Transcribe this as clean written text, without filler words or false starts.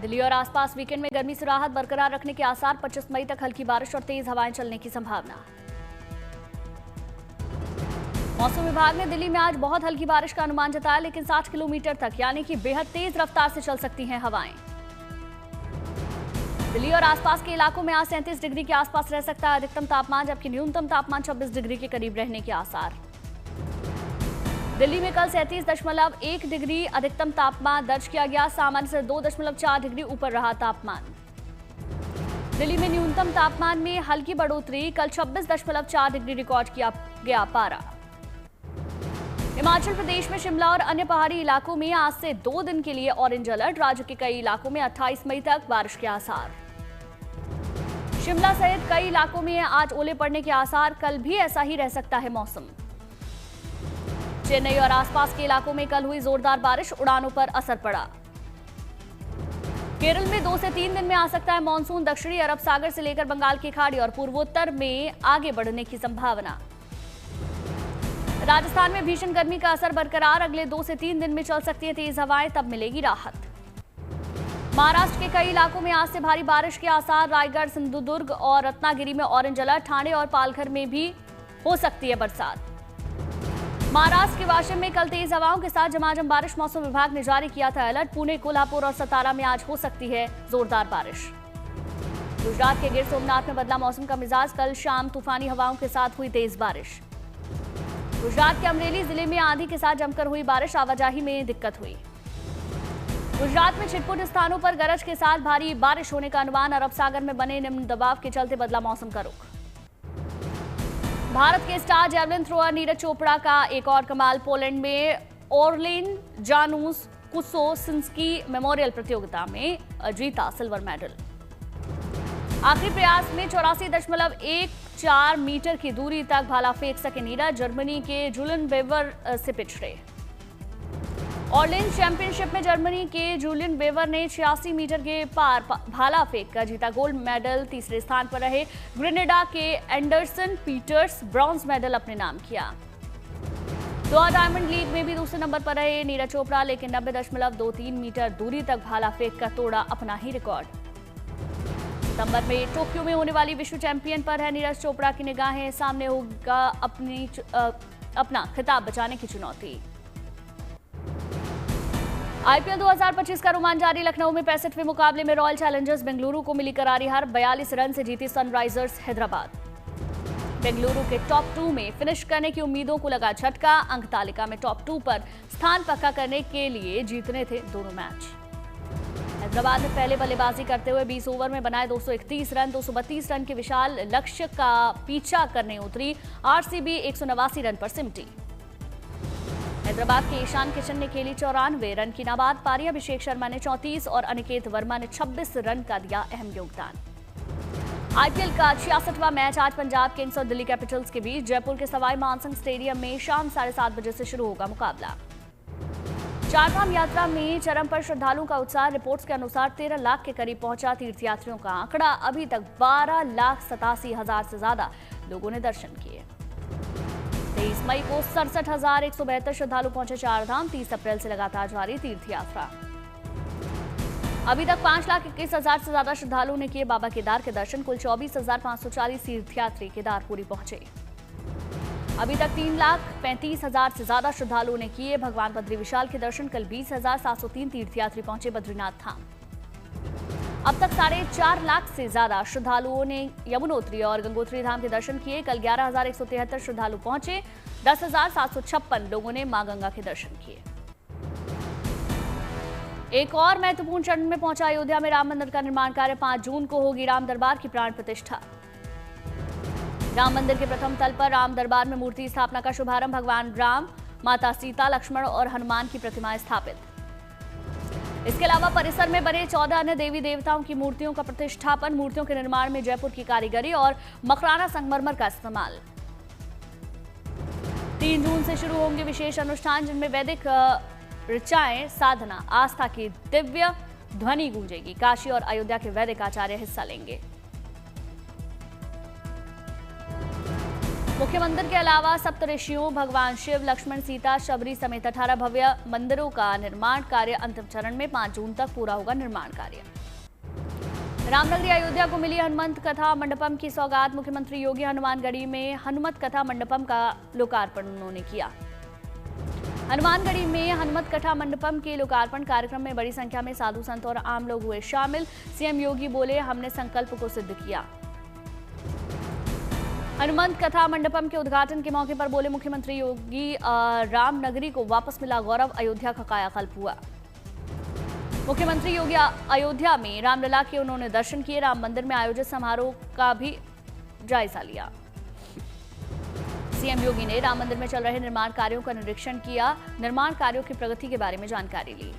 दिल्ली और आसपास वीकेंड में गर्मी से राहत बरकरार रखने के आसार। 25 मई तक हल्की बारिश और तेज हवाएं चलने की संभावना। मौसम विभाग ने दिल्ली में आज बहुत हल्की बारिश का अनुमान जताया, लेकिन 60 किलोमीटर तक यानी कि बेहद तेज रफ्तार से चल सकती हैं हवाएं। दिल्ली और आसपास के इलाकों में आज 37 डिग्री के आसपास रह सकता है अधिकतम तापमान, जबकि न्यूनतम तापमान 26 डिग्री के करीब रहने के आसार। दिल्ली में कल 37.1 डिग्री अधिकतम तापमान दर्ज किया गया, सामान्य से 2.4 डिग्री ऊपर रहा तापमान। दिल्ली में न्यूनतम तापमान में हल्की बढ़ोतरी, कल 26.4 डिग्री रिकॉर्ड किया गया पारा। हिमाचल प्रदेश में शिमला और अन्य पहाड़ी इलाकों में आज से 2 दिन के लिए ऑरेंज अलर्ट। राज्य के कई इलाकों में 28 मई तक बारिश के आसार। शिमला सहित कई इलाकों में आज ओले पड़ने के आसार, कल भी ऐसा ही रह सकता है मौसम। चेन्नई और आसपास के इलाकों में कल हुई जोरदार बारिश, उड़ानों पर असर पड़ा। केरल में 2 से 3 दिन में आ सकता है मानसून। दक्षिणी अरब सागर से लेकर बंगाल की खाड़ी और पूर्वोत्तर में आगे बढ़ने की संभावना। राजस्थान में भीषण गर्मी का असर बरकरार, अगले 2 से 3 दिन में चल सकती है तेज हवाएं, तब मिलेगी राहत। महाराष्ट्र के कई इलाकों में आज से भारी बारिश के आसार। रायगढ़, सिंधुदुर्ग और रत्नागिरी में ऑरेंज अलर्ट। ठाणे और पालघर में भी हो सकती है बरसात। महाराष्ट्र के वाशिम में कल तेज हवाओं के साथ झमाझम बारिश, मौसम विभाग ने जारी किया था अलर्ट। पुणे, कोल्हापुर और सतारा में आज हो सकती है जोरदार बारिश। गुजरात के गिर सोमनाथ में बदला मौसम का मिजाज, कल शाम तूफानी हवाओं के साथ हुई तेज बारिश। गुजरात के अमरेली जिले में आंधी के साथ जमकर हुई बारिश, आवाजाही में दिक्कत हुई। गुजरात में छिटपुट स्थानों पर गरज के साथ भारी बारिश होने का अनुमान। अरब सागर में बने निम्न दबाव के चलते बदला मौसम का रुख। भारत के star javelin thrower Neeraj Chopra का एक और कमाल। पोलैंड में ओरलेन जानुस कुसोसिंस्की मेमोरियल प्रतियोगिता में जीता सिल्वर मेडल। आखिरी प्रयास में 84.14 मीटर की दूरी तक भाला फेंक सके नीरज, जर्मनी के जूलियन वेवर से पिछड़े। ऑरलेन चैंपियनशिप में जर्मनी के जूलियन वेवर ने 86 मीटर के पार भाला फेंक कर जीता गोल्ड मेडल। तीसरे स्थान पर रहे ग्रेनेडा के एंडरसन पीटर्स, ब्रॉन्ज मेडल अपने नाम किया। दोहा डायमंड लीग में भी दूसरे नंबर पर रहे नीरज चोपड़ा, लेकिन 90.23 मीटर दूरी तक भाला फेंक कर तोड़ा अपना ही रिकॉर्ड। सितंबर में टोक्यो में होने वाली विश्व चैंपियन पर है नीरज चोपड़ा की निगाहें। सामने होगा अपना खिताब बचाने की चुनौती। आईपीएल 2025 का रोमांच जारी। लखनऊ में 65वें मुकाबले में रॉयल चैलेंजर्स बेंगलुरु को मिली करारी हार। 42 रन से जीती सनराइजर्स हैदराबाद। बेंगलुरु के टॉप 2 में फिनिश करने की उम्मीदों को लगा झटका। अंक तालिका में टॉप 2 पर स्थान पक्का करने के लिए जीतने थे दोनों मैच। हैदराबाद ने पहले बल्लेबाजी करते हुए 20 ओवर में बनाए 231 रन। 232 रन के विशाल लक्ष्य का पीछा करने उतरी आरसीबी 189 रन पर सिमटी। हैदराबाद के ईशान किशन ने खेली 94 रन की नाबाद पारी। अभिषेक शर्मा ने 34 और अनिकेत वर्मा ने 26 रन का दिया अहम योगदान। आईपीएल का 66वां मैच आज पंजाब किंग्स और दिल्ली कैपिटल्स के बीच जयपुर के सवाई मानसिंह स्टेडियम में शाम 7:30 बजे से शुरू होगा मुकाबला। चारधाम यात्रा में चरम पर श्रद्धालुओं का उत्साह। रिपोर्ट्स के अनुसार 13 लाख के करीब पहुंचा तीर्थयात्रियों का आंकड़ा। अभी तक 12,87,000 से ज्यादा लोगों ने दर्शन किए। 23 मई को 67,172 श्रद्धालु पहुंचे चारधाम। 30 अप्रैल से लगातार जारी तीर्थ यात्रा। अभी तक 5,21,000 से ज्यादा श्रद्धालुओं ने किए बाबा केदार के दर्शन। कुल 24,540 तीर्थयात्री केदारपुरी पहुंचे। अभी तक 3,35,000 से ज्यादा श्रद्धालुओं ने किए भगवान बद्री विशाल के दर्शन। कल 20,703 तीर्थयात्री पहुंचे बद्रीनाथ धाम। अब तक 4.5 लाख से ज्यादा श्रद्धालुओं ने यमुनोत्री और गंगोत्री धाम के दर्शन किए। कल 11,173 श्रद्धालु पहुंचे। 10,756 लोगों ने मां गंगा के दर्शन किए। एक और महत्वपूर्ण चरण में पहुंचा अयोध्या में राम मंदिर का निर्माण कार्य। 5 जून को होगी राम दरबार की प्राण प्रतिष्ठा। राम मंदिर के प्रथम तल पर राम दरबार में मूर्ति स्थापना का शुभारंभ। भगवान राम, माता सीता, लक्ष्मण और हनुमान की प्रतिमाएं स्थापित। इसके अलावा परिसर में बने 14 अन्य देवी देवताओं की मूर्तियों का प्रतिष्ठापन। मूर्तियों के निर्माण में जयपुर की कारीगरी और मकराना संगमरमर का इस्तेमाल। 3 जून से शुरू होंगे विशेष अनुष्ठान, जिनमें वैदिक ऋचाएं, साधना, आस्था की दिव्य ध्वनि गूंजेगी। काशी और अयोध्या के वैदिक आचार्य हिस्सा लेंगे। मुख्य मंदिर के अलावा सप्तऋषियों, भगवान शिव, लक्ष्मण, सीता, शबरी समेत 18 भव्य मंदिरों का निर्माण कार्य अंतिम चरण में 5 जून तक पूरा होगा निर्माण कार्य। रामनगरी अयोध्या को मिली हनुमंत कथा मंडपम की सौगात। मुख्यमंत्री योगी हनुमानगढ़ी में हनुमत कथा मंडपम का लोकार्पण उन्होंने किया। हनुमानगढ़ी में हनुमत कथा मंडपम के लोकार्पण कार्यक्रम में बड़ी संख्या में साधु संत और आम लोग हुए शामिल। सीएम योगी बोले, हमने संकल्प को सिद्ध किया। हनुमंत कथा मंडपम के उद्घाटन के मौके पर बोले मुख्यमंत्री योगी, रामनगरी को वापस मिला गौरव, अयोध्या का कायाकल्प हुआ। मुख्यमंत्री योगी अयोध्या में रामलला के उन्होंने दर्शन किए। राम मंदिर में आयोजित समारोह का भी जायजा लिया। सीएम योगी ने राम मंदिर में चल रहे निर्माण कार्यों का निरीक्षण किया। निर्माण कार्यों की प्रगति के बारे में जानकारी ली।